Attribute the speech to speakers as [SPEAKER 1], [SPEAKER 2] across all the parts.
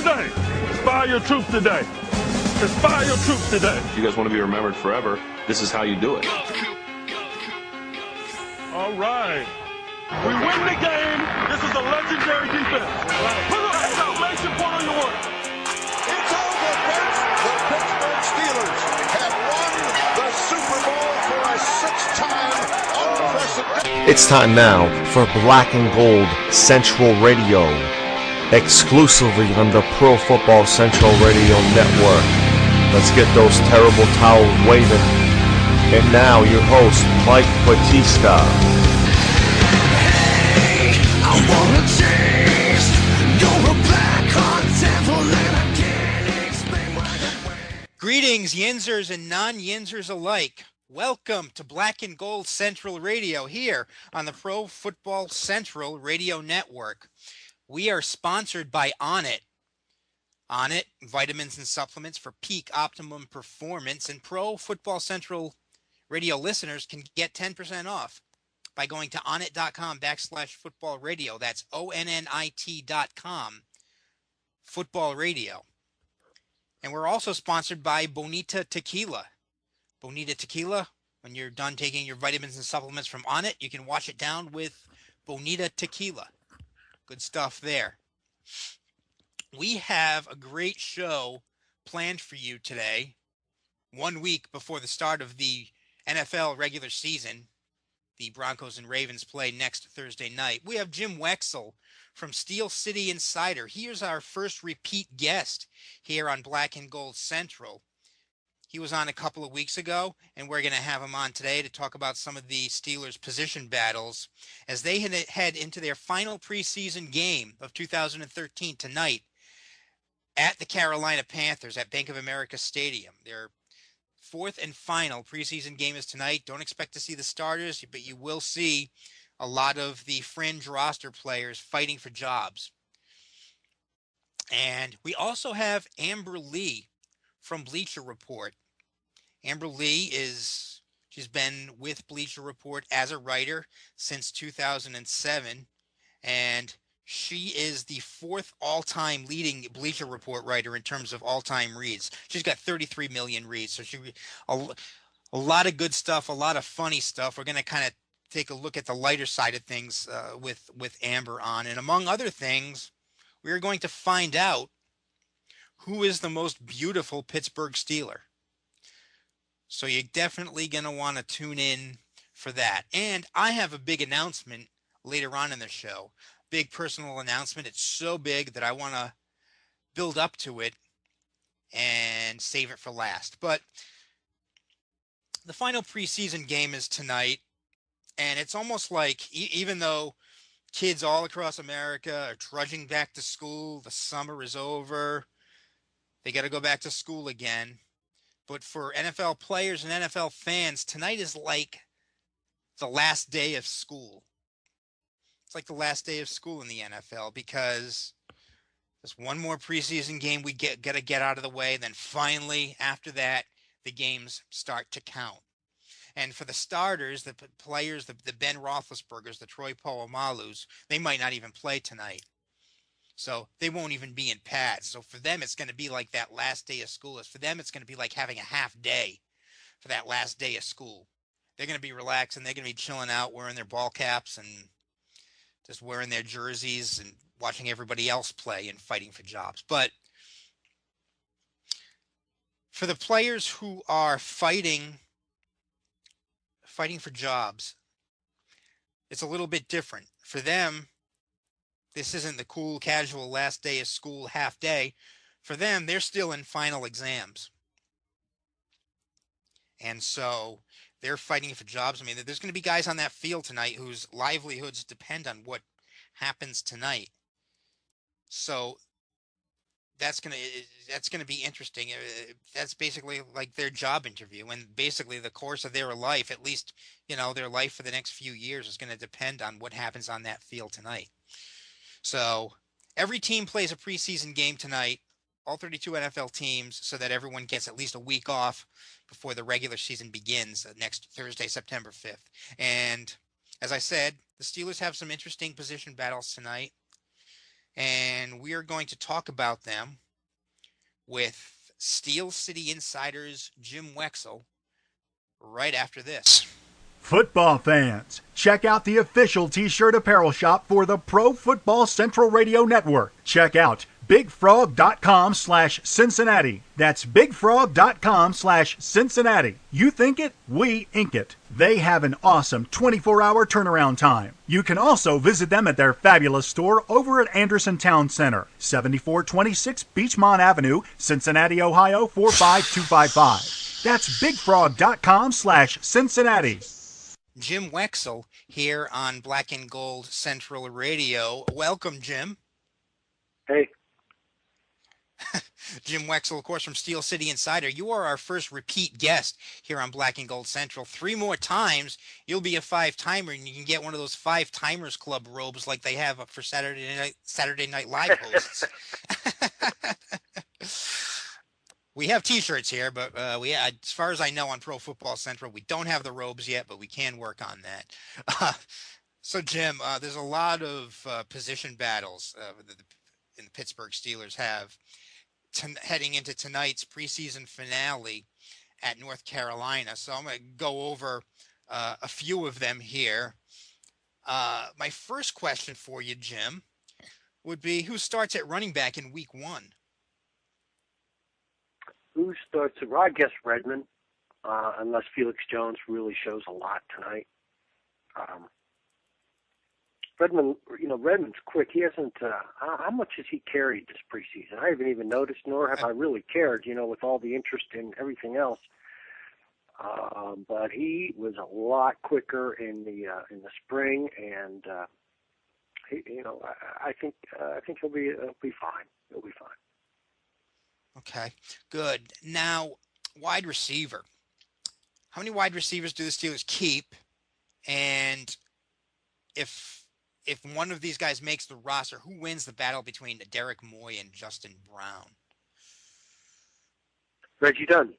[SPEAKER 1] today. Inspire your troops today. Inspire your troops today.
[SPEAKER 2] If you guys want to be remembered forever, this is how you do it.
[SPEAKER 1] All right. We win the game. This is a legendary defense. Put an exclamation point on your work.
[SPEAKER 3] It's over, folks. The Pittsburgh Steelers have won the Super Bowl for a sixth-time unprecedented.
[SPEAKER 4] It's time now for Black and Gold Central Radio, exclusively on the Pro Football Central Radio Network. Let's get those terrible towels waving. And now your host, Mike Batista.
[SPEAKER 5] Hey, I wanna taste your black on sample and I can't explain why that way.
[SPEAKER 6] Greetings, Yinzers and non-Yinzers alike. Welcome to Black and Gold Central Radio here on the Pro Football Central Radio Network. We are sponsored by Onnit. Onnit, vitamins and supplements for peak optimum performance, and Pro Football Central Radio listeners can get 10% off by going to onnit.com/football radio. That's ONNIT.com football radio. And we're also sponsored by Bonita Tequila. Bonita Tequila, when you're done taking your vitamins and supplements from Onnit, you can wash it down with Bonita Tequila. Good stuff there. We have a great show planned for you today, 1 week before the start of the NFL regular season. The Broncos and Ravens play next Thursday night. We have Jim Wexell from Steel City Insider. Here's our first repeat guest here on Black and Gold Central. He was on a couple of weeks ago, and we're going to have him on today to talk about some of the Steelers' position battles as they head into their final preseason game of 2013 tonight at the Carolina Panthers at Bank of America Stadium. Their fourth and final preseason game is tonight. Don't expect to see the starters, but you will see a lot of the fringe roster players fighting for jobs. And we also have Amber Lee from Bleacher Report. Amber Lee she's been with Bleacher Report as a writer since 2007, and she is the fourth all-time leading Bleacher Report writer in terms of all-time reads. She's got 33 million reads, so a lot of good stuff, a lot of funny stuff. We're going to kind of take a look at the lighter side of things with Amber on, and among other things, we're going to find out who is the most beautiful Pittsburgh Steeler. So you're definitely going to want to tune in for that. And I have a big announcement later on in the show. Big personal announcement. It's so big that I want to build up to it and save it for last. But the final preseason game is tonight. And it's almost like even though kids all across America are trudging back to school, the summer is over, they got to go back to school again. But for NFL players and NFL fans, tonight is like the last day of school. It's like the last day of school in the NFL because there's one more preseason game we got to get out of the way. Then finally, after that, the games start to count. And for the starters, the players, the Ben Roethlisbergers, the Troy Polamalu's, they might not even play tonight. So they won't even be in pads. So for them, it's going to be like that last day of school. For them, it's going to be like having a half day for that last day of school. They're going to be relaxing. They're going to be chilling out, wearing their ball caps and just wearing their jerseys and watching everybody else play and fighting for jobs. But for the players who are fighting for jobs, it's a little bit different. For them, this isn't the cool, casual last day of school half day. For them, they're still in final exams. And so they're fighting for jobs. I mean, there's going to be guys on that field tonight whose livelihoods depend on what happens tonight. So that's going to be interesting. That's basically like their job interview, and basically the course of their life, at least, their life for the next few years is going to depend on what happens on that field tonight. So every team plays a preseason game tonight, all 32 NFL teams, so that everyone gets at least a week off before the regular season begins next Thursday, September 5th. And as I said, the Steelers have some interesting position battles tonight. and we are going to talk about them with Steel City Insider's Jim Wexell right after this.
[SPEAKER 7] Football fans, check out the official t-shirt apparel shop for the Pro Football Central Radio Network. Check out bigfrog.com/Cincinnati. That's bigfrog.com/Cincinnati. You think it, we ink it. They have an awesome 24-hour turnaround time. You can also visit them at their fabulous store over at Anderson Town Center, 7426 Beachmont Avenue, Cincinnati, Ohio 45255. That's bigfrog.com/Cincinnati.
[SPEAKER 6] Jim Wexell here on Black and Gold Central Radio. Welcome, Jim.
[SPEAKER 8] Hey.
[SPEAKER 6] Jim Wexell, of course, from Steel City Insider. You are our first repeat guest here on Black and Gold Central. 3 more times, you'll be a 5-timer, and you can get one of those 5-timers club robes like they have for Saturday Night Live hosts. We have T-shirts here, but as far as I know, on Pro Football Central, we don't have the robes yet, but we can work on that. So, Jim, there's a lot of position battles in the Pittsburgh Steelers have heading into tonight's preseason finale at North Carolina. So I'm going to go over a few of them here. My first question for you, Jim, would be who starts at running back in Week 1?
[SPEAKER 8] Who starts? Well, I guess Redmond, unless Felix Jones really shows a lot tonight. Redmond's quick. He hasn't. How much has he carried this preseason? I haven't even noticed, nor have I really cared. With all the interest in everything else. But he was a lot quicker in the spring, and I think he'll be fine. He'll be fine.
[SPEAKER 6] Okay, good. Now, wide receiver. How many wide receivers do the Steelers keep? And if one of these guys makes the roster, who wins the battle between Derek Moy and Justin Brown?
[SPEAKER 8] Reggie Dunn.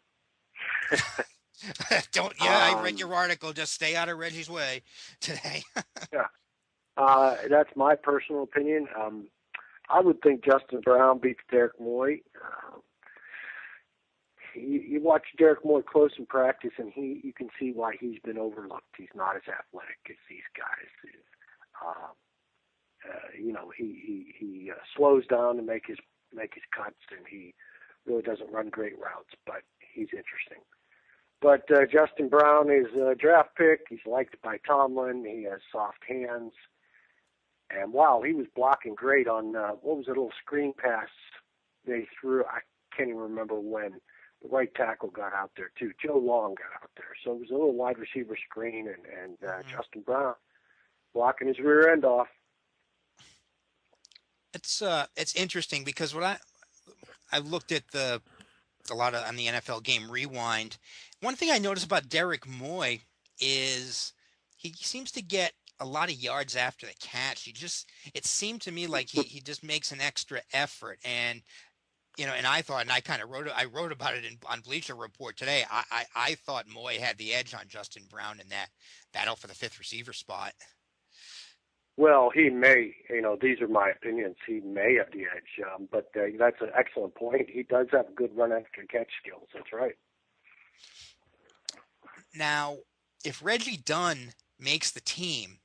[SPEAKER 6] I read your article. Just stay out of Reggie's way today.
[SPEAKER 8] Yeah. That's my personal opinion. I would think Justin Brown beats Derek Moy. You watch Derek Moy close in practice, and you can see why he's been overlooked. He's not as athletic as these guys. He slows down to make his cuts, and he really doesn't run great routes, but he's interesting. But Justin Brown is a draft pick. He's liked by Tomlin. He has soft hands. And, wow, he was blocking great on, what was it, a little screen pass they threw. I can't even remember when. The right tackle got out there, too. Joe Long got out there. So it was a little wide receiver screen, and Justin Brown blocking his rear end off.
[SPEAKER 6] It's interesting because what I looked at a lot on the NFL Game Rewind. One thing I noticed about Derek Moy is he seems to get a lot of yards after the catch. It seemed to me like he just makes an extra effort. And, and I thought, and I kind of wrote about it on Bleacher Report today. I thought Moy had the edge on Justin Brown in that battle for the 5th receiver spot.
[SPEAKER 8] Well, he may, these are my opinions. He may have the edge, but that's an excellent point. He does have good run after catch skills. That's right.
[SPEAKER 6] Now, if Reggie Dunn makes the team,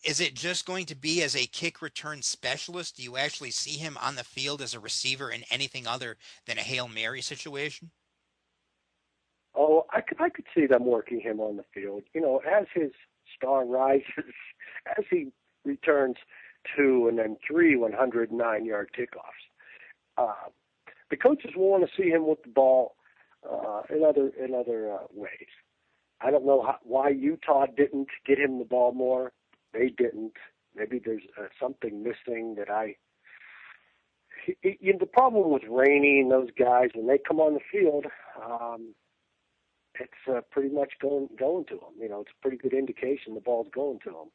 [SPEAKER 6] is it just going to be as a kick return specialist? Do you actually see him on the field as a receiver in anything other than a Hail Mary situation?
[SPEAKER 8] Oh, I could see them working him on the field. As his star rises, as he returns 2 and then 3 109-yard kickoffs. The coaches will want to see him with the ball in other ways. I don't know why Utah didn't get him the ball more. They didn't. Maybe there's something missing that the problem with Rainey and those guys, when they come on the field, it's pretty much going to them. It's a pretty good indication the ball's going to them.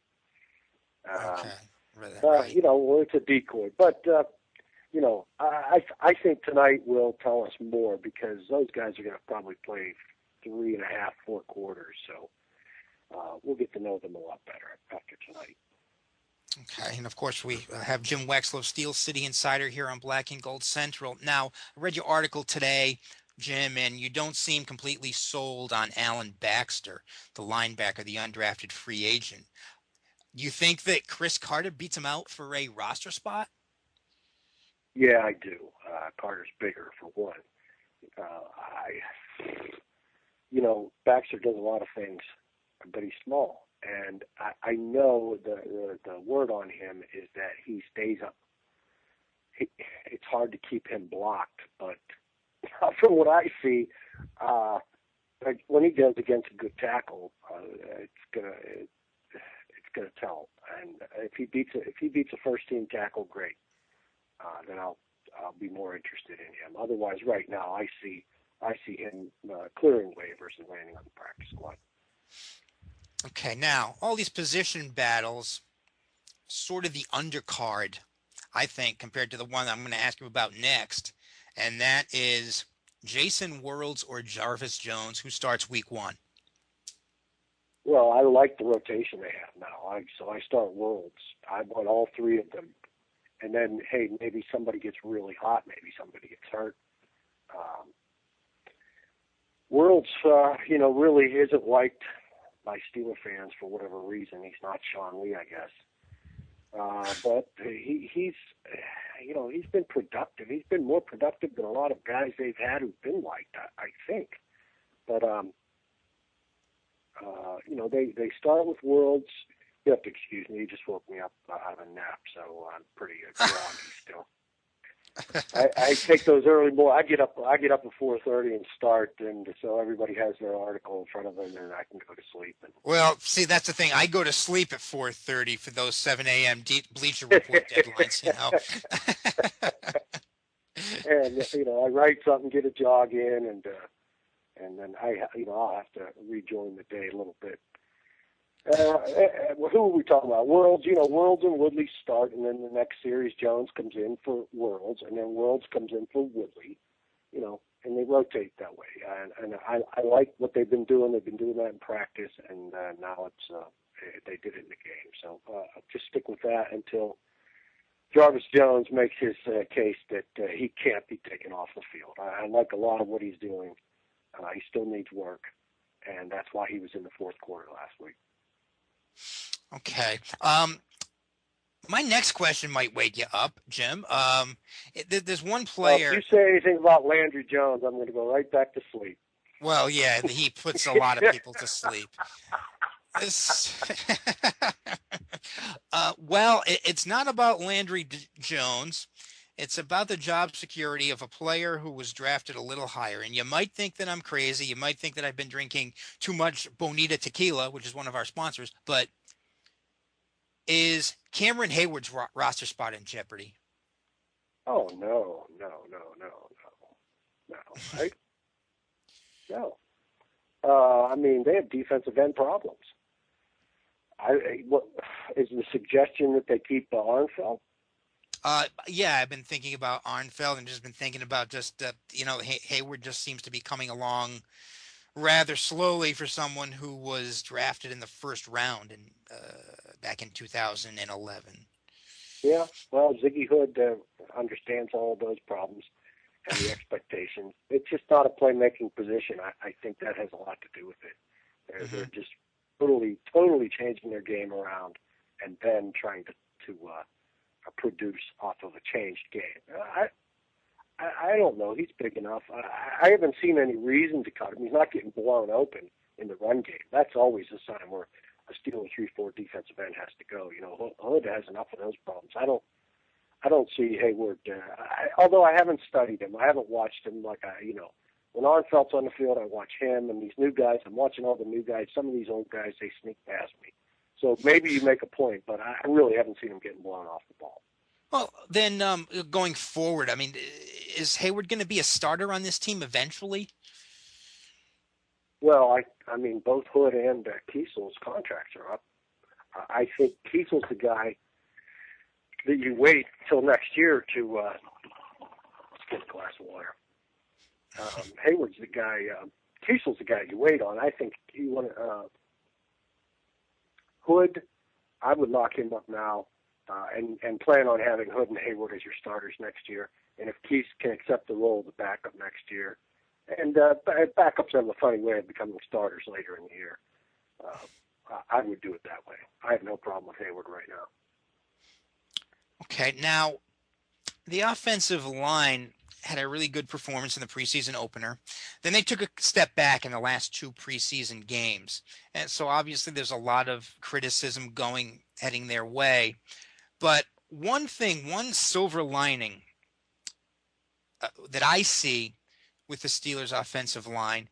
[SPEAKER 6] Okay.
[SPEAKER 8] Right. Well, it's a decoy. But, I think tonight will tell us more because those guys are going to probably play 3.5, 4 quarters. So we'll get to know them a lot better after tonight.
[SPEAKER 6] Okay, and of course we have Jim Wexell of Steel City Insider here on Black and Gold Central. Now, I read your article today, Jim, and you don't seem completely sold on Alan Baxter, the linebacker, the undrafted free agent. You think that Chris Carter beats him out for a roster spot?
[SPEAKER 8] Yeah, I do. Carter's bigger for one. Baxter does a lot of things, but he's small. And I know the word on him is that he stays up. It's hard to keep him blocked, but from what I see, when he goes against a good tackle, it's gonna tell. And if he beats a first team tackle, great. Then I'll be more interested in him. Otherwise, right now I see him clearing waivers and landing on the practice squad.
[SPEAKER 6] Okay, now all these position battles, sort of the undercard, I think, compared to the one I'm going to ask you about next, and that is Jason Worlds or Jarvis Jones, who starts week 1.
[SPEAKER 8] Well, I like the rotation they have now. So I start Worlds. I want all three of them. And then, hey, maybe somebody gets really hot. Maybe somebody gets hurt. Worlds, really isn't liked by Steeler fans for whatever reason. He's not Sean Lee, I guess. But he's been productive. He's been more productive than a lot of guys they've had who've been liked, I think. But, they start with Worlds. You have to excuse me. You just woke me up out of a nap, so I'm pretty groggy still. I take those early morning. I get up at 4:30 and start, and so everybody has their article in front of them, and I can go to sleep.
[SPEAKER 6] Well, see, that's the thing. I go to sleep at 4:30 for those 7 a.m. Bleacher Report deadlines.
[SPEAKER 8] And I write something, get a jog in, and then I'll have to rejoin the day a little bit. Who are we talking about? Worlds. Worlds and Woodley start, and then the next series Jones comes in for Worlds, and then Worlds comes in for Woodley. And they rotate that way. And I like what they've been doing. They've been doing that in practice, and now they did it in the game. So just stick with that until Jarvis Jones makes his case that he can't be taken off the field. I like a lot of what he's doing. He still needs work, and that's why he was in the fourth quarter last week.
[SPEAKER 6] Okay. My next question might wake you up, Jim. There's one player.
[SPEAKER 8] Well, if you say anything about Landry Jones, I'm going to go right back to sleep.
[SPEAKER 6] Well, yeah, he puts a lot of people to sleep. It's not about Landry Jones. It's about the job security of a player who was drafted a little higher. And you might think that I'm crazy. You might think that I've been drinking too much Bonita tequila, which is one of our sponsors. But is Cameron Hayward's roster spot in jeopardy?
[SPEAKER 8] Oh, no. Right? No. They have defensive end problems. What is the suggestion that they keep Arnfeld?
[SPEAKER 6] Yeah, I've been thinking about Arnfeld and just been thinking about Hayward just seems to be coming along rather slowly for someone who was drafted in the first round back in 2011.
[SPEAKER 8] Yeah, well, Ziggy Hood understands all of those problems and the expectations. It's just not a playmaking position. I think that has a lot to do with it. They're just totally changing their game around and then trying to produce off of a changed game. I don't know. He's big enough. I haven't seen any reason to cut him. He's not getting blown open in the run game. That's always a sign where a Steeler 3-4 defensive end has to go. Hood has enough of those problems. I don't see Hayward. Although I haven't studied him, I haven't watched him when Arnfeld's on the field, I watch him and these new guys. I'm watching all the new guys. Some of these old guys, they sneak past me. So maybe you make a point, but I really haven't seen him getting blown off the ball.
[SPEAKER 6] Well, then going forward, is Hayward going to be a starter on this team eventually?
[SPEAKER 8] Well, both Hood and Kiesel's contracts are up. I think Kiesel's the guy that you wait till next year to let's get a glass of water. Hayward's the guy. Kiesel's the guy you wait on. I think you want Hood. I would lock him up now. and plan on having Hood and Hayward as your starters next year. And if Keith can accept the role of the backup next year, and backups have a funny way of becoming starters later in the year, I would do it that way. I have no problem with Hayward right now.
[SPEAKER 6] Okay, now the offensive line had a really good performance in the preseason opener. Then they took a step back in the last 2 preseason games. And so obviously there's a lot of criticism heading their way. But one silver lining that I see with the Steelers' offensive line,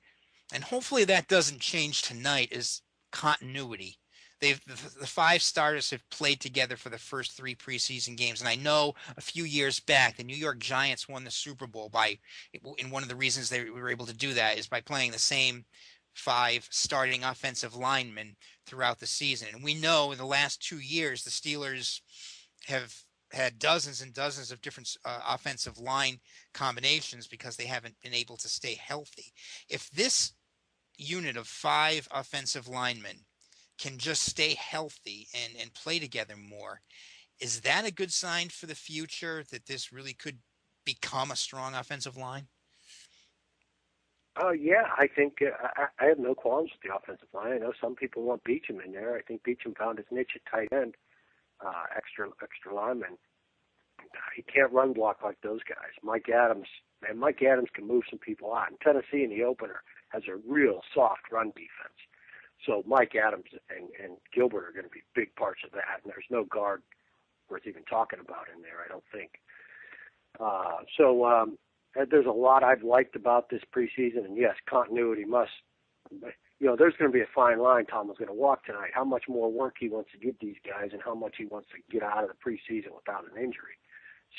[SPEAKER 6] and hopefully that doesn't change tonight, is continuity. The 5 starters have played together for the first 3 preseason games. And I know a few years back, the New York Giants won the Super Bowl and one of the reasons they were able to do that is by playing the same 5 starting offensive linemen throughout the season. And we know in the last 2 years, the Steelers have had dozens and dozens of different offensive line combinations because they haven't been able to stay healthy. If this unit of 5 offensive linemen can just stay healthy and play together more, is that a good sign for the future that this really could become a strong offensive line?
[SPEAKER 8] Yeah, I think I have no qualms with the offensive line. I know some people want Beachum in there. I think Beachum found his niche at tight end, extra lineman. He can't run block like those guys. Mike Adams can move some people out. And Tennessee in the opener has a real soft run defense. So Mike Adams and Gilbert are going to be big parts of that, and there's no guard worth even talking about in there, I don't think. There's a lot I've liked about this preseason, and yes, continuity must. There's going to be a fine line Tom was going to walk tonight. How much more work he wants to give these guys, and how much he wants to get out of the preseason without an injury.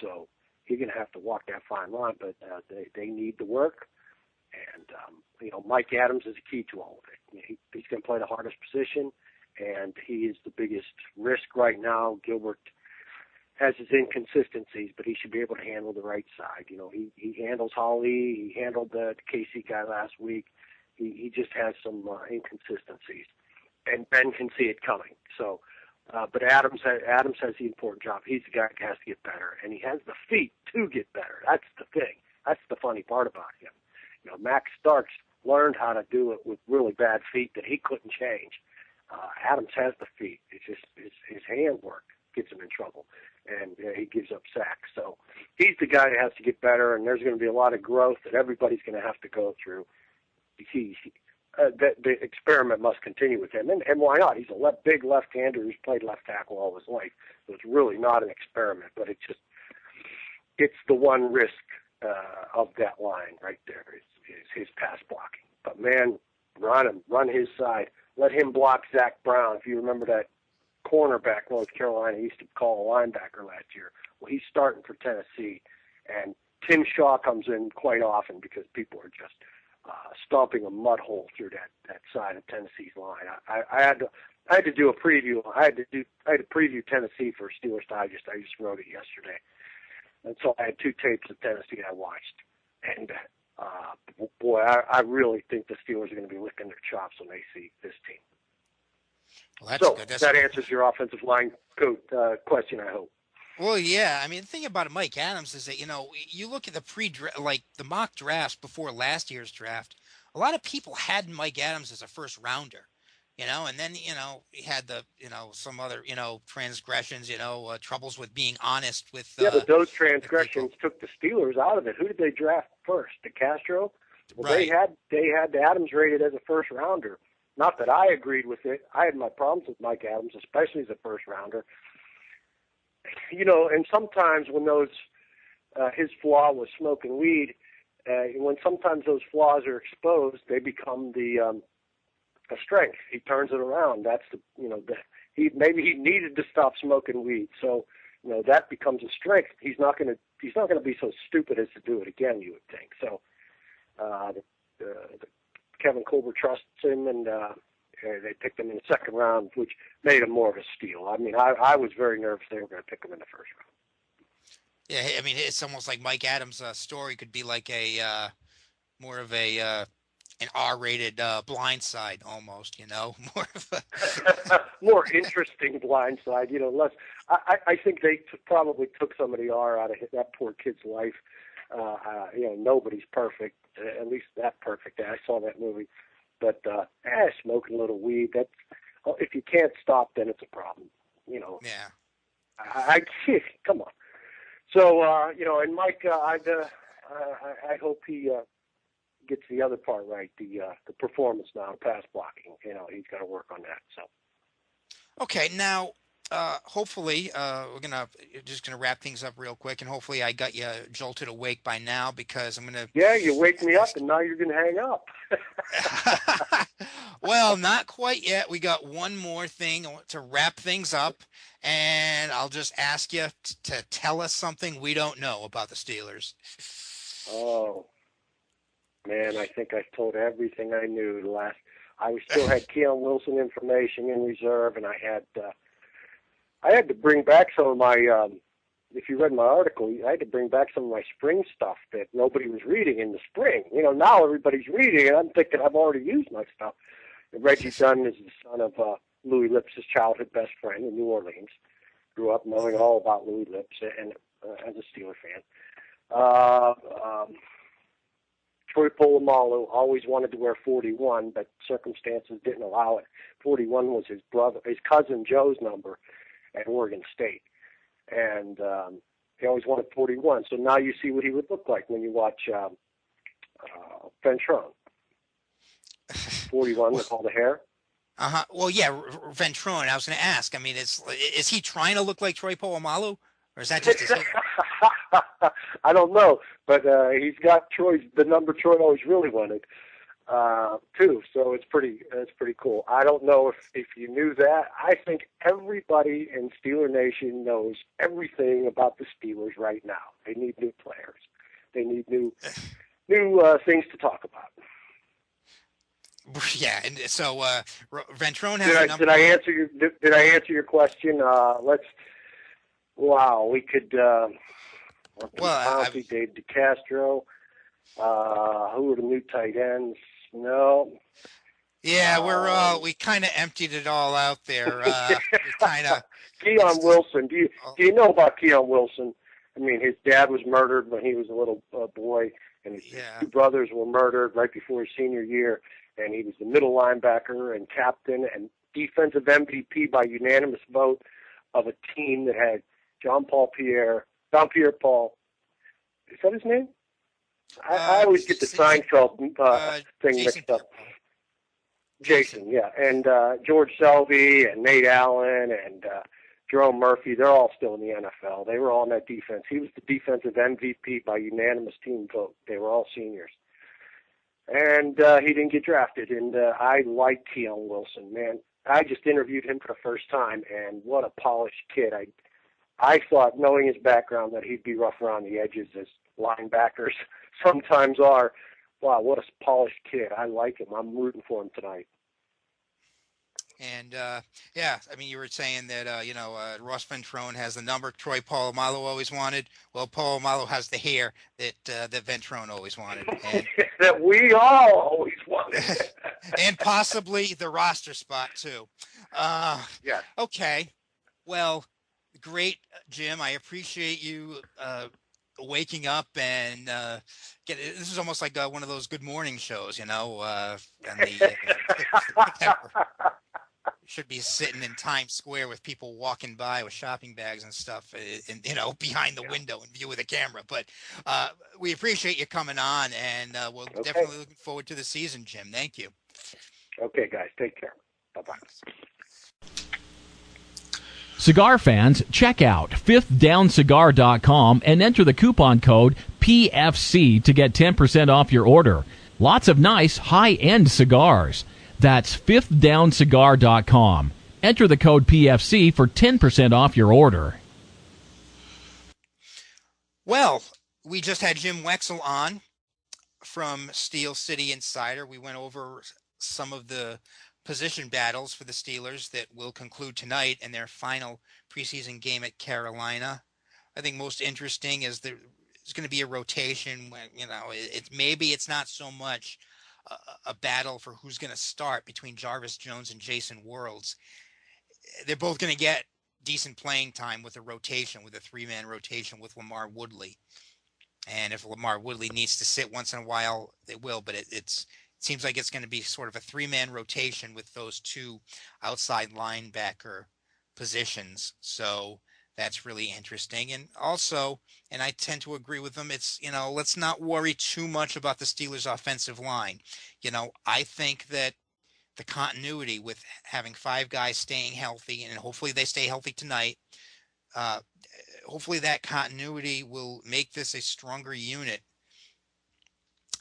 [SPEAKER 8] So he's going to have to walk that fine line, but they need the work. And, Mike Adams is a key to all of it. He's going to play the hardest position, and he is the biggest risk right now. Gilbert has his inconsistencies, but he should be able to handle the right side. He handles Holly. He handled the KC guy last week. He just has some inconsistencies, and Ben can see it coming. So, but Adams has the important job. He's the guy that has to get better, and he has the feet to get better. That's the thing. That's the funny part about him. Max Starks learned how to do it with really bad feet that he couldn't change. Adams has the feet. It's just his hand work gets him in trouble, and he gives up sacks. So he's the guy that has to get better, and there's going to be a lot of growth that everybody's going to have to go through. The experiment must continue with him, and why not? He's a big left-hander who's played left tackle all his life, so it's really not an experiment, but it's the one risk of that line right there is his pass blocking. But man, run his side. Let him block Zach Brown. If you remember that cornerback North Carolina used to call a linebacker last year. Well, he's starting for Tennessee, and Tim Shaw comes in quite often because people are just stomping a mud hole through that side of Tennessee's line. I had to do a preview. I had to preview Tennessee for Steelers Digest. I just wrote it yesterday. And so I had 2 tapes of Tennessee I watched. And, boy, I really think the Steelers are going to be licking their chops when they see this team.
[SPEAKER 6] Well, that's good.
[SPEAKER 8] That answers your offensive line question, I hope.
[SPEAKER 6] Well, yeah. I mean, the thing about Mike Adams is that, you look at the mock drafts before last year's draft, a lot of people had Mike Adams as a first rounder. And then, he had some other, transgressions, troubles with being honest with.
[SPEAKER 8] Yeah, but those transgressions took the Steelers out of it. Who did they draft first? DeCastro? Well,
[SPEAKER 6] right.
[SPEAKER 8] They had Adams rated as a first rounder. Not that I agreed with it. I had my problems with Mike Adams, especially as a first rounder. And sometimes when his flaw was smoking weed, when sometimes those flaws are exposed, they become a strength. He turns it around. That's maybe he needed to stop smoking weed. So, that becomes a strength. He's not going to be so stupid as to do it again, you would think. So, Kevin Colbert trusts him, and they picked him in the second round, which made him more of a steal. I mean, I was very nervous they were going to pick him in the first round.
[SPEAKER 6] Yeah, I mean, it's almost like Mike Adams' story could be like more of an R-rated Blind Side, almost. More of a
[SPEAKER 8] more interesting blindside. Less. I think they probably took some of the R out of that poor kid's life. Nobody's perfect, at least that perfect. I saw that movie, but smoking a little weed. If you can't stop, then it's a problem.
[SPEAKER 6] Yeah.
[SPEAKER 8] I come on. So and Mike, I hope he gets the other part right, the performance now, pass blocking. He's got to work on that. So.
[SPEAKER 6] Okay, now hopefully we're just gonna wrap things up real quick, and hopefully I got you jolted awake by now, because I'm gonna.
[SPEAKER 8] Yeah, you wake me up, and now you're gonna hang up.
[SPEAKER 6] Well, not quite yet. We got one more thing to wrap things up, and I'll just ask you to tell us something we don't know about the Steelers.
[SPEAKER 8] Oh, man, I think I've told everything I knew. I still had Keon Wilson information in reserve, and I had to bring back some of my. If you read my article, I had to bring back some of my spring stuff that nobody was reading in the spring. Now everybody's reading, and I'm thinking I've already used my stuff. And Reggie Dunn is the son of Louis Lipps' childhood best friend in New Orleans. Grew up knowing all about Louis Lipps and as a Steeler fan. Troy Polamalu always wanted to wear 41, but circumstances didn't allow it. 41 was his cousin Joe's number at Oregon State. And he always wanted 41. So now you see what he would look like when you watch Ventrone. 41 with all the hair.
[SPEAKER 6] Well, yeah, Ventrone. I was going to ask. I mean, is he trying to look like Troy Polamalu, or is that just his hair?
[SPEAKER 8] I don't know, but he's got the number Troy always really wanted, too. So it's pretty cool. I don't know if you knew that. I think everybody in Steeler Nation knows everything about the Steelers right now. They need new players. They need new things to talk about.
[SPEAKER 6] Yeah, and so Ventrone has a number.
[SPEAKER 8] Did I answer your question? We could. Dave DeCastro. Who are the new tight ends? No.
[SPEAKER 6] Yeah, we kind of emptied it all out there.
[SPEAKER 8] Keon Wilson. Do you know about Keon Wilson? I mean, his dad was murdered when he was a little boy, and his two brothers were murdered right before his senior year. And he was the middle linebacker and captain and defensive MVP by unanimous vote of a team that had John Pierre Paul. Is that his name? I always get the Seinfeld thing mixed up. Jason, yeah. And George Selvey and Nate Allen and Jerome Murphy, they're all still in the NFL. They were all on that defense. He was the defensive MVP by unanimous team vote. They were all seniors. And he didn't get drafted. And I like Keon Wilson, man. I just interviewed him for the first time, and what a polished kid. I thought, knowing his background, that he'd be rough around the edges as linebackers sometimes are. Wow, what a polished kid. I like him. I'm rooting for him tonight.
[SPEAKER 6] And, you were saying that, Ross Ventrone has the number Troy Polamalu always wanted. Well, Polamalu has the hair that Ventrone always wanted. And,
[SPEAKER 8] that we all always wanted.
[SPEAKER 6] And possibly the roster spot, too.
[SPEAKER 8] Yeah.
[SPEAKER 6] Okay. Well, great, Jim. I appreciate you waking up and this is almost like one of those good morning shows, and should be sitting in Times Square with people walking by with shopping bags and stuff, and behind the window in view of the camera. But we appreciate you coming on, and we're definitely looking forward to the season, Jim. Thank you.
[SPEAKER 8] Okay, guys, take care. Bye-bye.
[SPEAKER 9] Cigar fans, check out fifthdowncigar.com and enter the coupon code PFC to get 10% off your order. Lots of nice high-end cigars. That's fifthdowncigar.com. Enter the code PFC for 10% off your order.
[SPEAKER 6] Well, we just had Jim Wexell on from Steel City Insider. We went over some of the position battles for the Steelers that will conclude tonight in their final preseason game at Carolina. I think most interesting is there's going to be a rotation when, it's not so much a battle for who's going to start between Jarvis Jones and Jason Worlds. they're both going to get decent playing time with a rotation, with a 3-man rotation with LaMarr Woodley. And if LaMarr Woodley needs to sit once in a while, they will. But it seems like it's going to be sort of a 3-man rotation with those two outside linebacker positions. So that's really interesting. And also, and I tend to agree with them, it's, let's not worry too much about the Steelers' offensive line. I think that the continuity with having 5 guys staying healthy, and hopefully they stay healthy tonight, hopefully that continuity will make this a stronger unit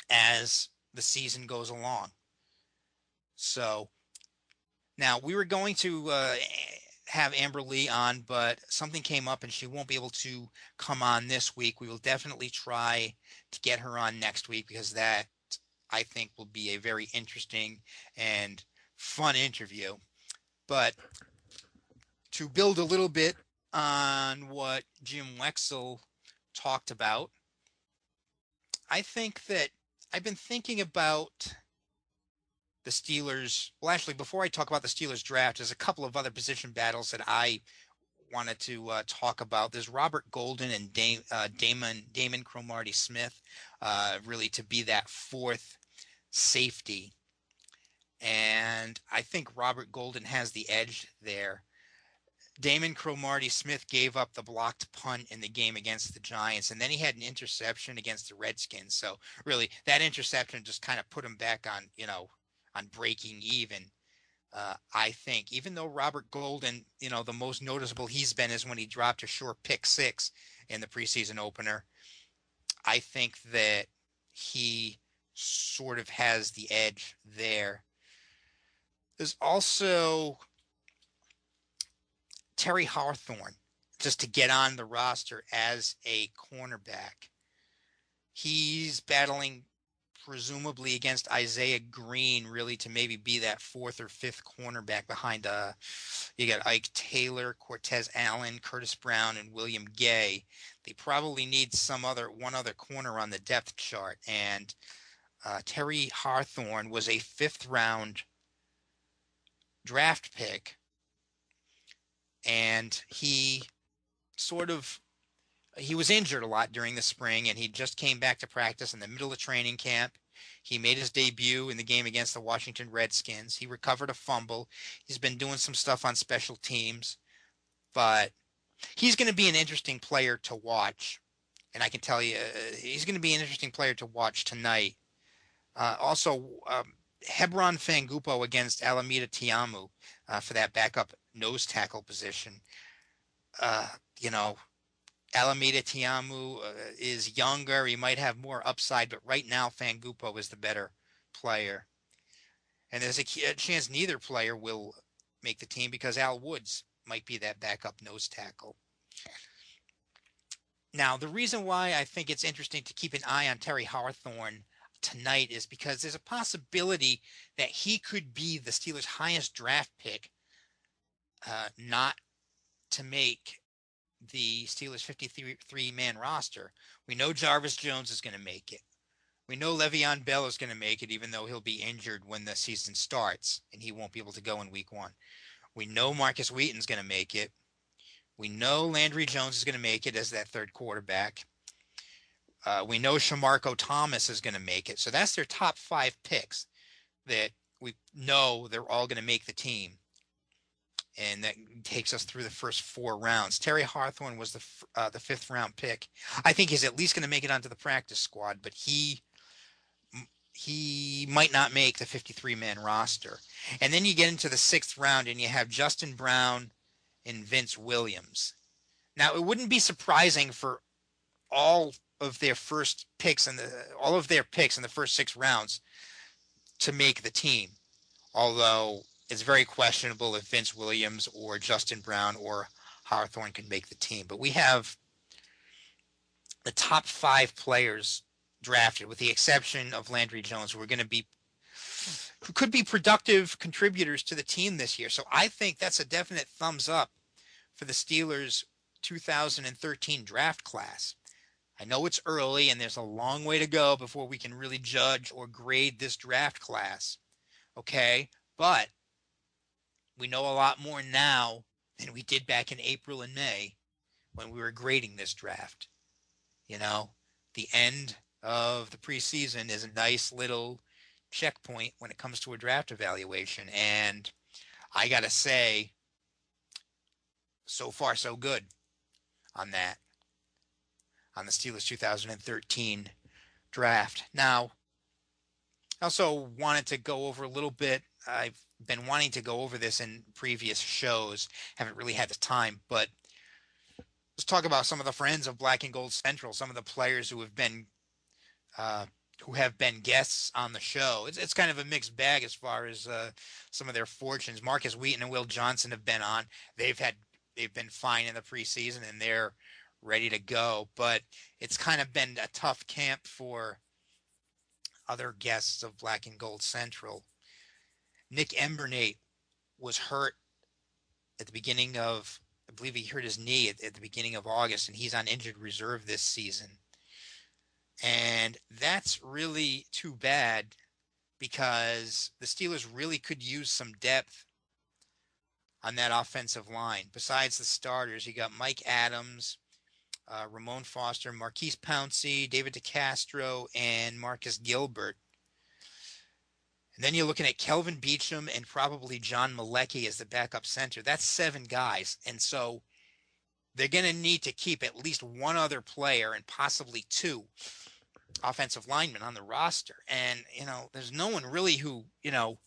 [SPEAKER 6] as the season goes along. So now we were going to have Amber Lee on, but something came up and she won't be able to come on this week. We will definitely try to get her on next week, because that, I think, will be a very interesting and fun interview. But to build a little bit on what Jim Wexell talked about, I think that I've been thinking about the Steelers. Well, actually, before I talk about the Steelers draft, there's a couple of other position battles that I wanted to talk about. There's Robert Golden and Damon Cromartie-Smith, really to be that 4th safety. And I think Robert Golden has the edge there. Damon Cromartie-Smith gave up the blocked punt in the game against the Giants, and then he had an interception against the Redskins. So really, that interception just kind of put him back on, on breaking even. I think, even though Robert Golden, the most noticeable he's been is when he dropped a short pick 6 in the preseason opener. I think that he sort of has the edge there. There's also Terry Hawthorne, just to get on the roster as a cornerback. He's battling presumably against Isaiah Green, really to maybe be that 4th or 5th cornerback behind you got Ike Taylor, Cortez Allen, Curtis Brown, and William Gay. They probably need one other corner on the depth chart. And Terry Hawthorne was a 5th round draft pick, and he was injured a lot during the spring, and he just came back to practice in the middle of training camp. He made his debut in the game against the Washington Redskins. He recovered a fumble. He's been doing some stuff on special teams, but he's going to be an interesting player to watch. And I can tell you, he's going to be an interesting player to watch tonight. Also, Hebron Fangupo against Alameda Tiamu for that backup nose tackle position. Alameda Tiamu is younger. He might have more upside, but right now Fangupo is the better player. And there's a chance neither player will make the team, because Al Woods might be that backup nose tackle. Now, the reason why I think it's interesting to keep an eye on Terry Hawthorne tonight is because there's a possibility that he could be the Steelers' highest draft pick not to make the Steelers' 53-man roster. We know Jarvis Jones is going to make it. We know Le'Veon Bell is going to make it, even though he'll be injured when the season starts, and he won't be able to go in week 1. We know Marcus Wheaton's going to make it. We know Landry Jones is going to make it as that 3rd quarterback. We know Shamarko Thomas is going to make it. So that's their top 5 picks that we know they're all going to make the team. And that takes us through the first 4 rounds. Terry Hawthorne was the 5th round pick. I think he's at least going to make it onto the practice squad, but he might not make the 53-man roster. And then you get into the 6th round and you have Justin Brown and Vince Williams. Now, it wouldn't be surprising for all of their picks in the first 6 rounds to make the team, although it's very questionable if Vince Williams or Justin Brown or Hawthorne can make the team. But we have the top 5 players drafted, with the exception of Landry Jones, who could be productive contributors to the team this year. So I think that's a definite thumbs up for the Steelers' 2013 draft class. I know it's early and there's a long way to go before we can really judge or grade this draft class. Okay? But we know a lot more now than we did back in April and May when we were grading this draft. You know, the end of the preseason is a nice little checkpoint when it comes to a draft evaluation. And I got to say, so far, so good on that, on the Steelers 2013 draft. Now, I also wanted to go over a little bit. I've been wanting to go over this in previous shows, haven't really had the time, but let's talk about some of the friends of Black and Gold Central, some of the players who have been guests on the show. It's kind of a mixed bag as far as some of their fortunes. Marcus Wheaton and Will Johnson have been on. They've been fine in the preseason and they're ready to go. But it's kind of been a tough camp for other guests of Black and Gold Central. Nick Embernate was hurt at the beginning of, I believe he hurt his knee at the beginning of August, and he's on injured reserve this season. And that's really too bad because the Steelers really could use some depth on that offensive line. Besides the starters, you got Mike Adams, Ramon Foster, Marquise Pouncey, David DeCastro, and Marcus Gilbert. And then you're looking at Kelvin Beachum and probably John Malecki as the backup center. That's 7 guys. And so they're going to need to keep at least one other player and possibly 2 offensive linemen on the roster. And, there's no one really who, you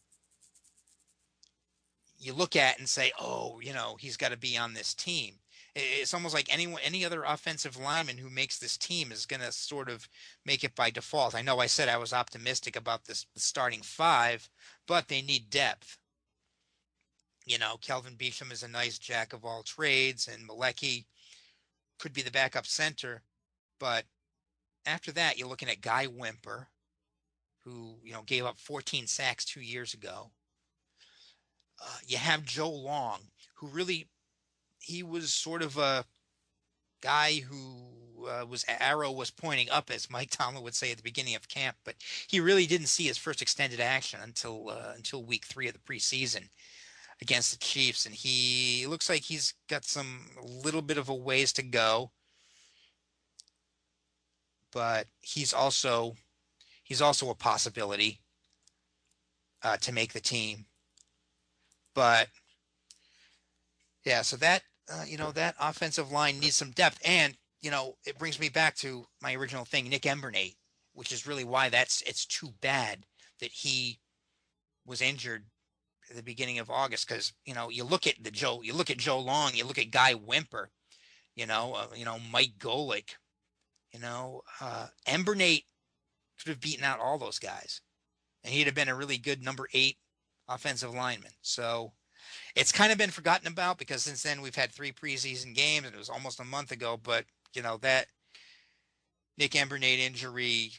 [SPEAKER 6] look at and say, oh, he's got to be on this team. It's almost like any other offensive lineman who makes this team is going to sort of make it by default. I know I said I was optimistic about the starting 5, but they need depth. Kelvin Beachum is a nice jack of all trades, and Malecki could be the backup center. But after that, you're looking at Guy Wimper, who, gave up 14 sacks 2 years ago. You have Joe Long, who really, he was sort of a guy who arrow was pointing up, as Mike Tomlin would say at the beginning of camp, but he really didn't see his first extended action until week 3 of the preseason against the Chiefs, and he looks like he's got a little bit of a ways to go, but he's also a possibility to make the team. But yeah, so that that offensive line needs some depth, and it brings me back to my original thing, Nick Embernate, which is really why it's too bad that he was injured at the beginning of August, because you look at Joe Long, you look at Guy Wimper, Mike Golick, Embernate could have beaten out all those guys, and he'd have been a really good number 8 offensive lineman. So it's kind of been forgotten about because since then we've had 3 preseason games and it was almost a month ago, but that Nick Embernate injury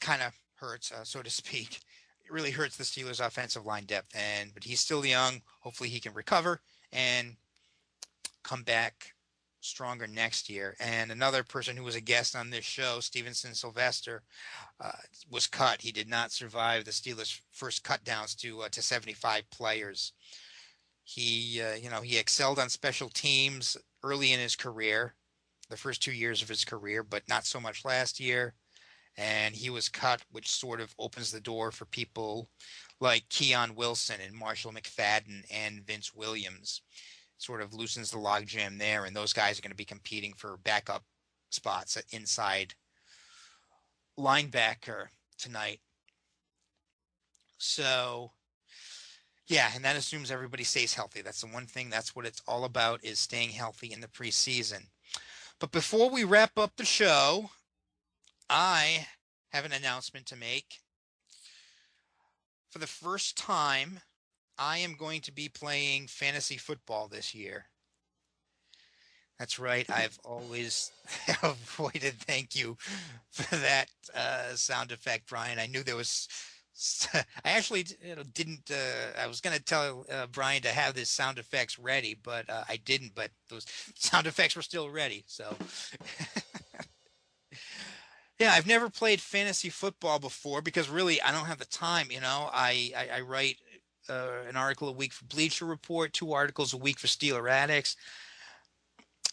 [SPEAKER 6] kind of hurts, so to speak. It really hurts the Steelers' offensive line depth, but he's still young. Hopefully he can recover and come back stronger next year. And another person who was a guest on this show, Stevenson Sylvester, was cut. He did not survive the Steelers' first cut downs to 75 players. He excelled on special teams early in his career, the first 2 years of his career, but not so much last year. And he was cut, which sort of opens the door for people like Keon Wilson and Marshall McFadden and Vince Williams. Sort of loosens the logjam there, and those guys are going to be competing for backup spots at inside linebacker tonight. So, yeah, and that assumes everybody stays healthy. That's the one thing. That's what it's all about, is staying healthy in the preseason. But before we wrap up the show, I have an announcement to make. For the first time, I am going to be playing fantasy football this year. That's right. I've always avoided, thank you for that sound effect, Brian. I knew there was, I actually didn't, I was going to tell Brian to have his sound effects ready, but I didn't, but those sound effects were still ready. So yeah, I've never played fantasy football before because really I don't have the time. I write an article a week for Bleacher Report, 2 articles a week for Steeler Addicts.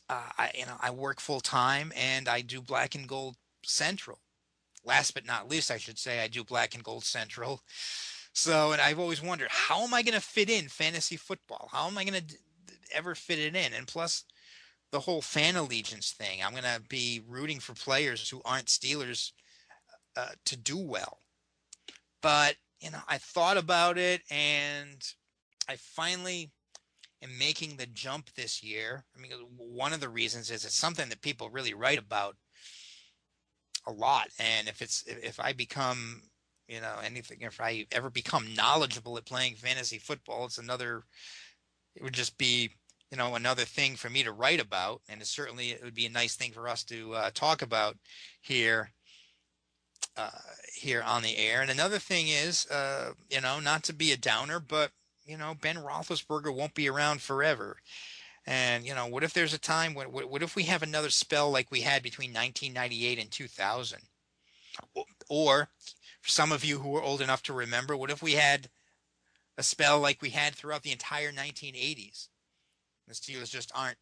[SPEAKER 6] I work full time, and I do Black and Gold Central. Last but not least, I should say, I do Black and Gold Central. So, and I've always wondered, how am I going to fit in fantasy football? How am I going to ever fit it in? And plus, the whole fan allegiance thing. I'm going to be rooting for players who aren't Steelers to do well. But, I thought about it, and I finally am making the jump this year. I mean, one of the reasons is it's something that people really write about a lot. And if I become, if I ever become knowledgeable at playing fantasy football, it would just be, another thing for me to write about. And it would be a nice thing for us to talk about here on the air. And another thing is, not to be a downer, but, Ben Roethlisberger won't be around forever. And, what if there's a time what if we have another spell like we had between 1998 and 2000? Or for some of you who are old enough to remember, what if we had a spell like we had throughout the entire 1980s? The Steelers just aren't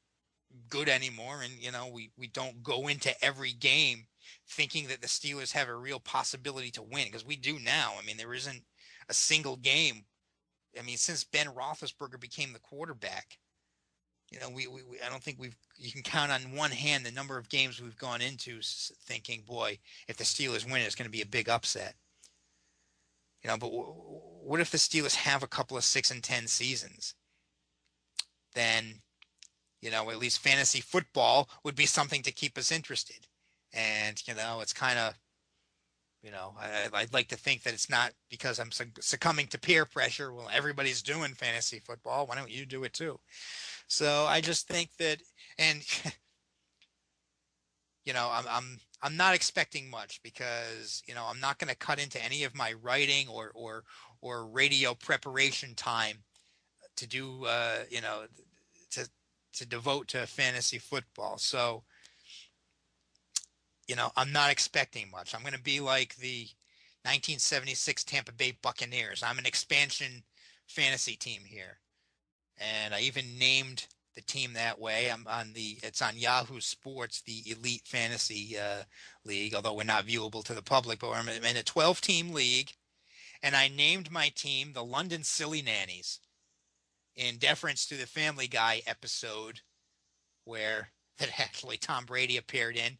[SPEAKER 6] good anymore. And, we don't go into every game thinking that the Steelers have a real possibility to win, because we do now. I mean, there isn't a single game. I mean, since Ben Roethlisberger became the quarterback, I don't think you can count on one hand the number of games we've gone into thinking, boy, if the Steelers win, it's going to be a big upset. But what if the Steelers have a couple of 6-10 seasons? Then, at least fantasy football would be something to keep us interested. And, it's kind of, I'd like to think that it's not because I'm succumbing to peer pressure. Well, everybody's doing fantasy football. Why don't you do it too? So I just think that, and, I'm not expecting much because, I'm not going to cut into any of my writing or radio preparation time to do, to devote to fantasy football. So, I'm not expecting much. I'm going to be like the 1976 Tampa Bay Buccaneers. I'm an expansion fantasy team here. And I even named the team that way. It's on Yahoo Sports, the Elite Fantasy League, although we're not viewable to the public, but I'm in a 12-team league. And I named my team the London Silly Nannies in deference to the Family Guy episode that actually Tom Brady appeared in,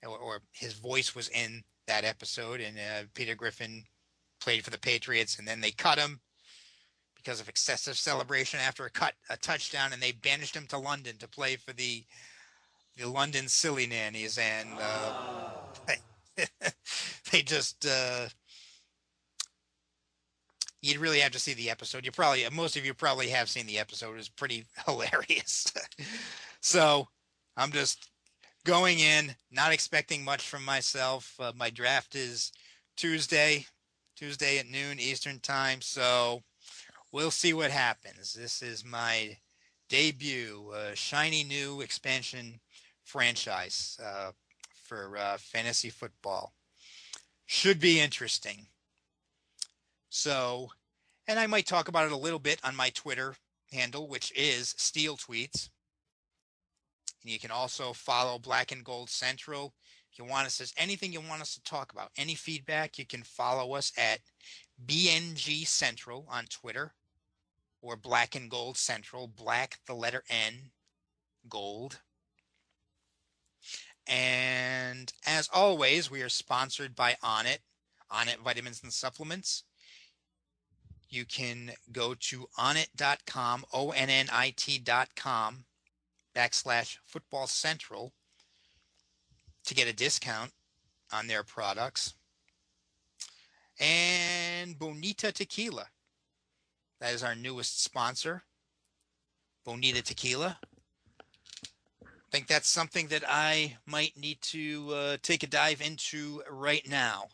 [SPEAKER 6] or his voice was in that episode, and Peter Griffin played for the Patriots, and then they cut him because of excessive celebration after a touchdown, and they banished him to London to play for the London Silly Nannies, and they just you'd really have to see the episode. Most of you probably have seen the episode. It was pretty hilarious. So I'm just going in, not expecting much from myself. My draft is Tuesday at noon Eastern time. So we'll see what happens. This is my debut, shiny new expansion franchise for fantasy football. Should be interesting. So, and I might talk about it a little bit on my Twitter handle, which is Steel Tweets. And you can also follow Black and Gold Central. If you want us, there's anything you want us to talk about, any feedback, you can follow us at BNG Central on Twitter, or Black and Gold Central, Black, the letter N, Gold. And as always, we are sponsored by Onnit Vitamins and Supplements. You can go to onnit.com, ONNIT.com, /Football Central to get a discount on their products. And Bonita Tequila. That is our newest sponsor, Bonita Tequila. I think that's something that I might need to take a dive into right now.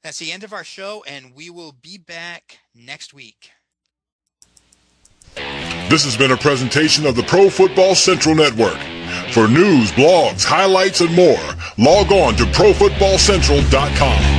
[SPEAKER 6] That's the end of our show, and we will be back next week.
[SPEAKER 10] This has been a presentation of the Pro Football Central Network. For news, blogs, highlights, and more, log on to ProFootballCentral.com.